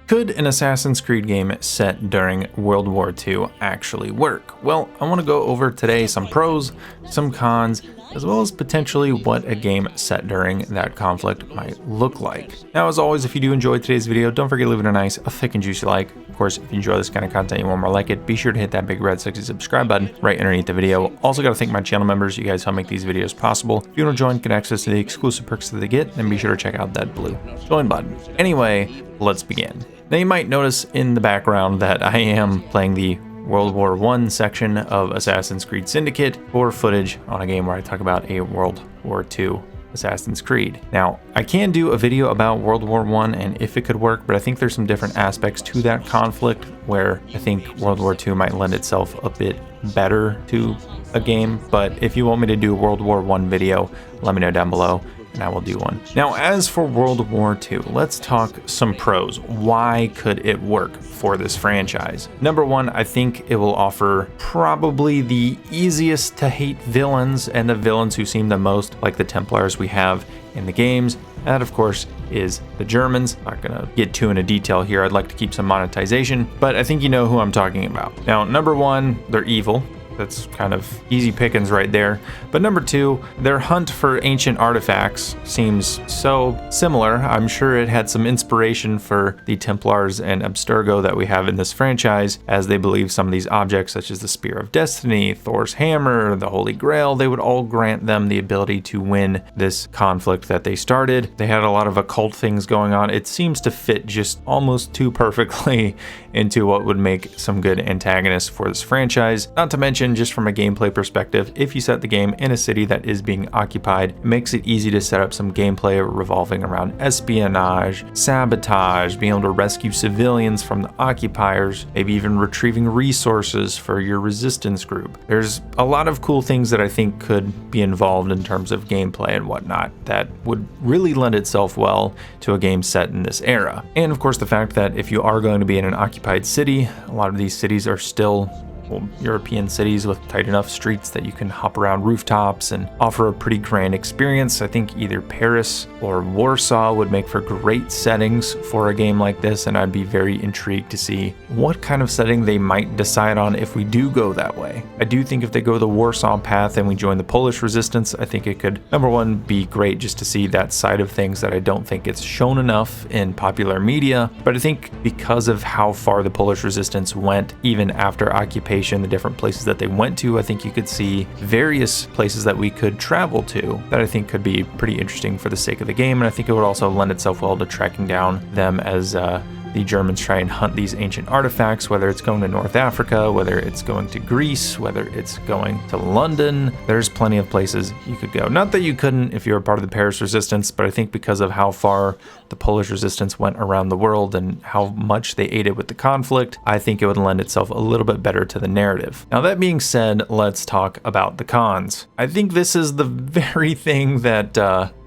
Could an Assassin's Creed game set during World War II actually work? Well, I want to go over today some pros, some cons, as well as potentially what a game set during that conflict might look like. Now, as always, if you do enjoy today's video, don't forget to leave it a nice, thick and juicy like. Of course, if you enjoy this kind of content, you want more like it, be sure to hit that big red sexy subscribe button right underneath the video. Also got to thank my channel members. You guys help make these videos possible. If you want to join, get access to the exclusive perks that they get, then be sure to check out that blue join button. Anyway, let's begin. Now, you might notice in the background that I am playing the World War I section of Assassin's Creed Syndicate for footage on a game where I talk about a World War II Assassin's Creed. Now, I can do a video about World War I and if it could work, but I think there's some different aspects to that conflict where I think World War II might lend itself a bit better to a game. But if you want me to do a World War I video, let me know down below and I will do one. Now, as for World War II, let's talk some pros. Why could it work for this franchise? Number one, I think it will offer probably the easiest to hate villains and the villains who seem the most like the Templars we have in the games. That, of course, is the Germans. Not gonna get too into detail here. I'd like to keep some monetization, but I think you know who I'm talking about. Now, number one, they're evil. That's kind of easy pickings right there. But number two, their hunt for ancient artifacts seems so similar. I'm sure it had some inspiration for the Templars and Abstergo that we have in this franchise, as they believe some of these objects, such as the Spear of Destiny, Thor's Hammer, the Holy Grail, they would all grant them the ability to win this conflict that they started. They had a lot of occult things going on. It seems to fit just almost too perfectly into what would make some good antagonists for this franchise. Not to mention, just from a gameplay perspective, if you set the game in a city that is being occupied, it makes it easy to set up some gameplay revolving around espionage, sabotage, being able to rescue civilians from the occupiers, maybe even retrieving resources for your resistance group. There's a lot of cool things that I think could be involved in terms of gameplay and whatnot that would really lend itself well to a game set in this era. And of course, the fact that if you are going to be in an occupied city, a lot of these cities are still European cities with tight enough streets that you can hop around rooftops and offer a pretty grand experience. I think either Paris or Warsaw would make for great settings for a game like this, and I'd be very intrigued to see what kind of setting they might decide on if we do go that way. I do think if they go the Warsaw path and we join the Polish resistance, I think it could, number one, be great just to see that side of things that I don't think gets shown enough in popular media. But I think because of how far the Polish resistance went, even after occupation, the different places that they went to, I think you could see various places that we could travel to that I think could be pretty interesting for the sake of the game. And I think it would also lend itself well to tracking down them as the Germans try and hunt these ancient artifacts, whether it's going to North Africa, whether it's going to Greece, whether it's going to London. There's plenty of places you could go. Not that you couldn't if you were part of the Paris resistance, but I think because of how far the Polish resistance went around the world and how much they aided with the conflict, I think it would lend itself a little bit better to the narrative. Now, that being said, let's talk about the cons. I think this is the very thing that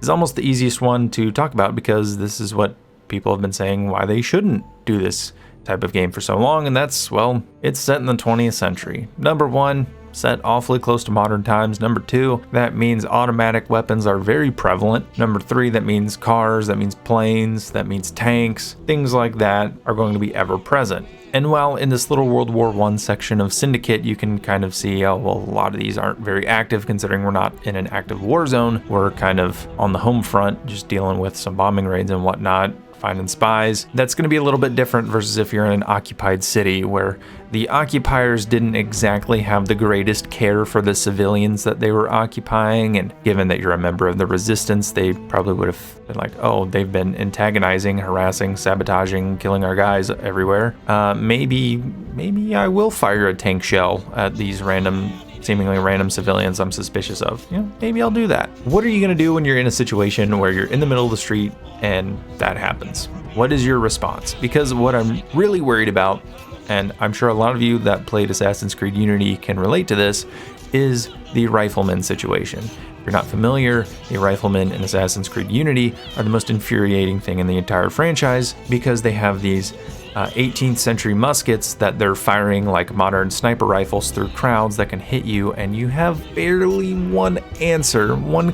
is almost the easiest one to talk about, because this is what people have been saying why they shouldn't do this type of game for so long, and that's, well, it's set in the 20th century. Number one, set awfully close to modern times. Number two, that means automatic weapons are very prevalent. Number three, that means cars, that means planes, that means tanks, things like that are going to be ever present. And while in this little World War I section of Syndicate, you can kind of see, oh, well, a lot of these aren't very active considering we're not in an active war zone. We're kind of on the home front, just dealing with some bombing raids and whatnot, finding spies. That's going to be a little bit different versus if you're in an occupied city where the occupiers didn't exactly have the greatest care for the civilians that they were occupying. And given that you're a member of the resistance, they probably would have been like, oh, they've been antagonizing, harassing, sabotaging, killing our guys everywhere. Maybe I will fire a tank shell at these seemingly random civilians I'm suspicious of. You know, maybe I'll do that. What are you going to do when you're in a situation where you're in the middle of the street and that happens? What is your response? Because what I'm really worried about, and I'm sure a lot of you that played Assassin's Creed Unity can relate to this, is the rifleman situation. you're not familiar, a rifleman in Assassin's Creed Unity are the most infuriating thing in the entire franchise because they have these 18th century muskets that they're firing like modern sniper rifles through crowds that can hit you, and you have barely one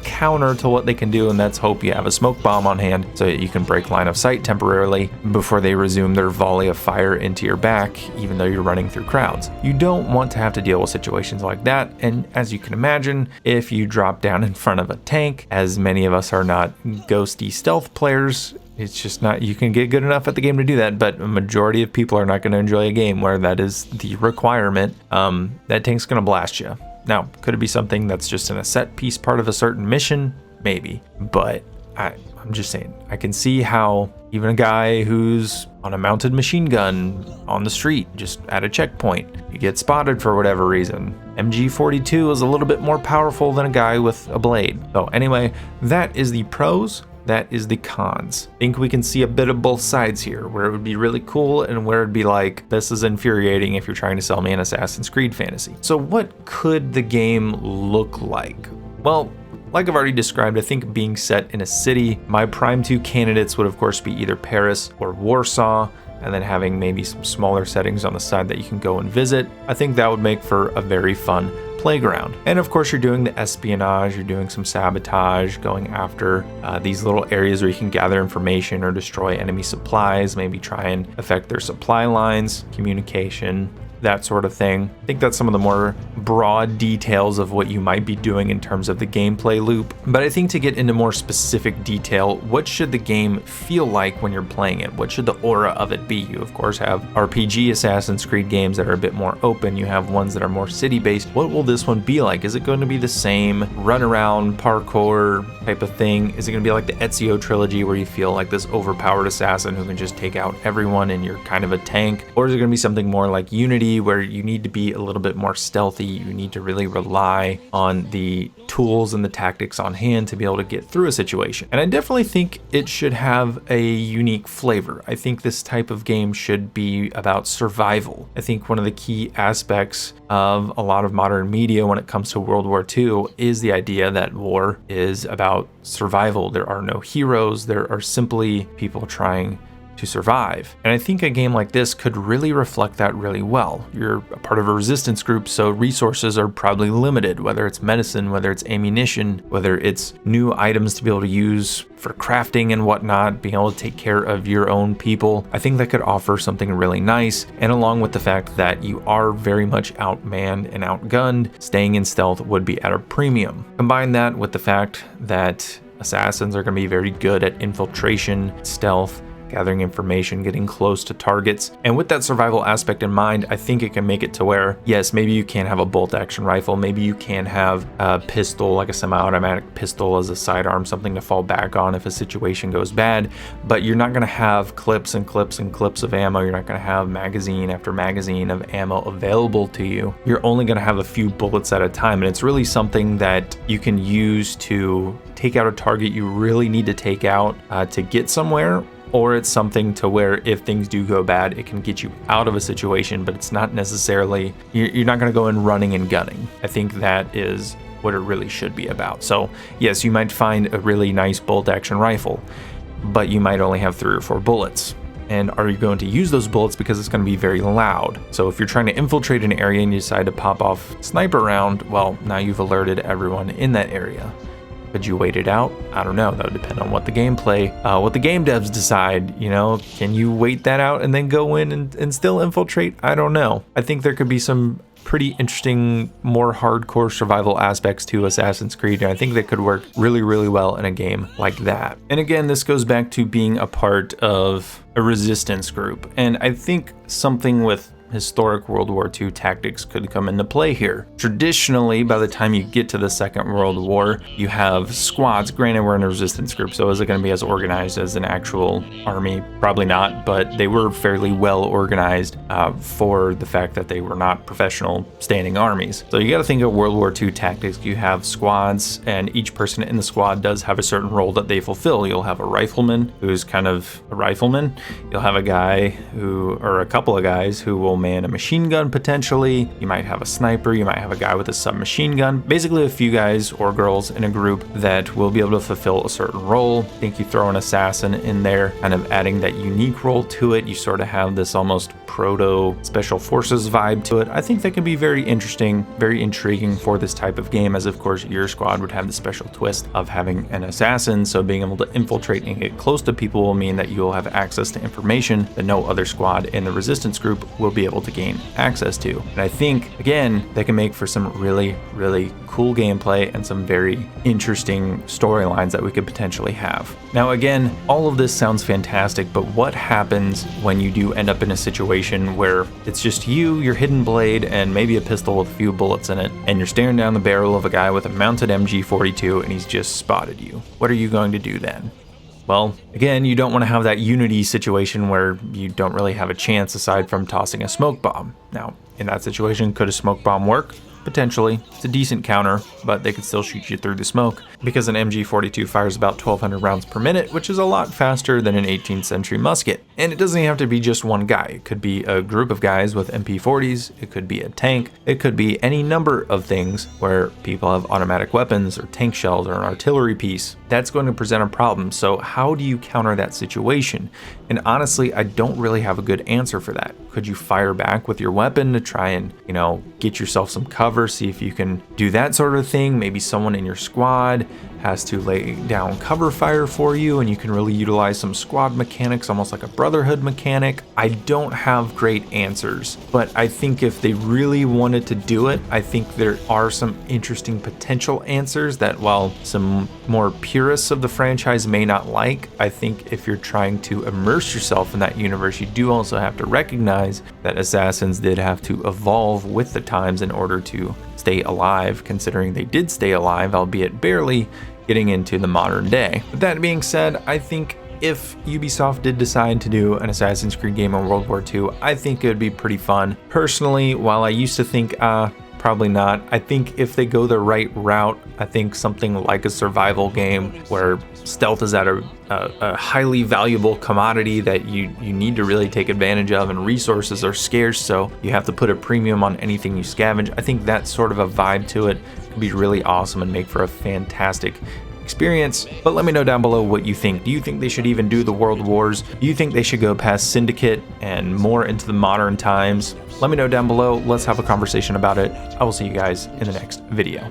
counter to what they can do, and that's hope you have a smoke bomb on hand so that you can break line of sight temporarily before they resume their volley of fire into your back, even though you're running through crowds. You don't want to have to deal with situations like that, and as you can imagine, if you drop down in front of a tank, as many of us are not ghosty stealth players, it's just not, you can get good enough at the game to do that, but a majority of people are not going to enjoy a game where that is the requirement. That tank's going to blast you. Now, could it be something that's just in a set piece part of a certain mission? Maybe, but I'm just saying, I can see how even a guy who's on a mounted machine gun on the street, just at a checkpoint, you get spotted for whatever reason. MG42 is a little bit more powerful than a guy with a blade. So anyway, that is the pros. That is the cons. I think we can see a bit of both sides here, where it would be really cool and where it'd be like, this is infuriating if you're trying to sell me an Assassin's Creed fantasy. So what could the game look like? Well, like I've already described, I think being set in a city, my prime two candidates would of course be either Paris or Warsaw, and then having maybe some smaller settings on the side that you can go and visit. I think that would make for a very fun playground. And of course, you're doing the espionage, you're doing some sabotage, going after these little areas where you can gather information or destroy enemy supplies, maybe try and affect their supply lines, communication, that sort of thing. I think that's some of the more broad details of what you might be doing in terms of the gameplay loop. But I think to get into more specific detail, what should the game feel like when you're playing it? What should the aura of it be? You of course have RPG Assassin's Creed games that are a bit more open. You have ones that are more city-based. What will this one be like? Is it going to be the same run around parkour type of thing? Is it going to be like the Ezio trilogy where you feel like this overpowered assassin who can just take out everyone and you're kind of a tank? Or is it going to be something more like Unity where you need to be a little bit more stealthy? You need to really rely on the tools and the tactics on hand to be able to get through a situation. And I definitely think it should have a unique flavor. I think this type of game should be about survival. I think one of the key aspects of a lot of modern media when it comes to World War II is the idea that war is about survival. There are no heroes. There are simply people trying to survive. And I think a game like this could really reflect that really well. You're a part of a resistance group, so resources are probably limited, whether it's medicine, whether it's ammunition, whether it's new items to be able to use for crafting and whatnot, being able to take care of your own people. I think that could offer something really nice. And along with the fact that you are very much outmanned and outgunned, staying in stealth would be at a premium. Combine that with the fact that assassins are going to be very good at infiltration, stealth, gathering information, getting close to targets. And with that survival aspect in mind, I think it can make it to where, yes, maybe you can have a bolt action rifle, maybe you can have a pistol, like a semi-automatic pistol as a sidearm, something to fall back on if a situation goes bad, but you're not going to have clips and clips and clips of ammo. You're not going to have magazine after magazine of ammo available to you. You're only going to have a few bullets at a time, and it's really something that you can use to take out a target you really need to take out to get somewhere. Or it's something to where if things do go bad, it can get you out of a situation, but it's not necessarily, you're not going to go in running and gunning. I think that is what it really should be about. So yes, you might find a really nice bolt action rifle, but you might only have 3 or 4 bullets. And are you going to use those bullets because it's going to be very loud? So if you're trying to infiltrate an area and you decide to pop off sniper round, well, now you've alerted everyone in that area. Could you wait it out? I don't know. That would depend on what the gameplay, what the game devs decide. You know, can you wait that out and then go in and still infiltrate? I don't know. I think there could be some pretty interesting, more hardcore survival aspects to Assassin's Creed, and I think that could work really, really well in a game like that. And again, this goes back to being a part of a resistance group, and I think something with historic World War II tactics could come into play here. Traditionally, by the time you get to the Second World War, you have squads. Granted, we're in a resistance group, so is it going to be as organized as an actual army? Probably not, but they were fairly well organized for the fact that they were not professional standing armies. So you got to think of World War II tactics. You have squads, and each person in the squad does have a certain role that they fulfill. You'll have a rifleman who's kind of a rifleman. You'll have a guy who, or a couple of guys who will man a machine gun potentially. You might have a sniper, you might have a guy with a submachine gun. Basically a few guys or girls in a group that will be able to fulfill a certain role. I think you throw an assassin in there, kind of adding that unique role to it. You sort of have this almost proto special forces vibe to it. I think that could be very interesting, very intriguing for this type of game, as of course your squad would have the special twist of having an assassin, so being able to infiltrate and get close to people will mean that you'll have access to information that no other squad in the resistance group will be able to gain access to. And I think, again, that can make for some really cool gameplay and some very interesting storylines that we could potentially have. Now again, all of this sounds fantastic, but what happens when you do end up in a situation where it's just you, your hidden blade, and maybe a pistol with a few bullets in it, and you're staring down the barrel of a guy with a mounted MG42 and he's just spotted you? What are you going to do then? Well, again, you don't want to have that Unity situation where you don't really have a chance aside from tossing a smoke bomb. Now, in that situation, could a smoke bomb work? Potentially. It's a decent counter, but they could still shoot you through the smoke because an MG42 fires about 1,200 rounds per minute, which is a lot faster than an 18th century musket. And it doesn't even have to be just one guy. It could be a group of guys with MP40s, it could be a tank, it could be any number of things where people have automatic weapons or tank shells or an artillery piece. That's going to present a problem. So how do you counter that situation? And honestly, I don't really have a good answer for that. Could you fire back with your weapon to try and, get yourself some cover, see if you can do that sort of thing? Maybe someone in your squad has to lay down cover fire for you and you can really utilize some squad mechanics, almost like a brotherhood mechanic. I don't have great answers, but I think if they really wanted to do it, I think there are some interesting potential answers that, while some more purists of the franchise may not like, I think if you're trying to immerse yourself in that universe, you do also have to recognize that assassins did have to evolve with the times in order to stay alive, considering they did stay alive, albeit barely, getting into the modern day. With that being said, I think if Ubisoft did decide to do an Assassin's Creed game in World War II, I think it would be pretty fun. Personally, while I used to think, probably not, I think if they go the right route, I think something like a survival game where stealth is at a highly valuable commodity that you need to really take advantage of, and resources are scarce, so you have to put a premium on anything you scavenge. I think that sort of a vibe to it could be really awesome and make for a fantastic experience. But let me know down below what you think. Do you think they should even do the World Wars? Do you think they should go past Syndicate and more into the modern times? Let me know down below. Let's have a conversation about it. I will see you guys in the next video.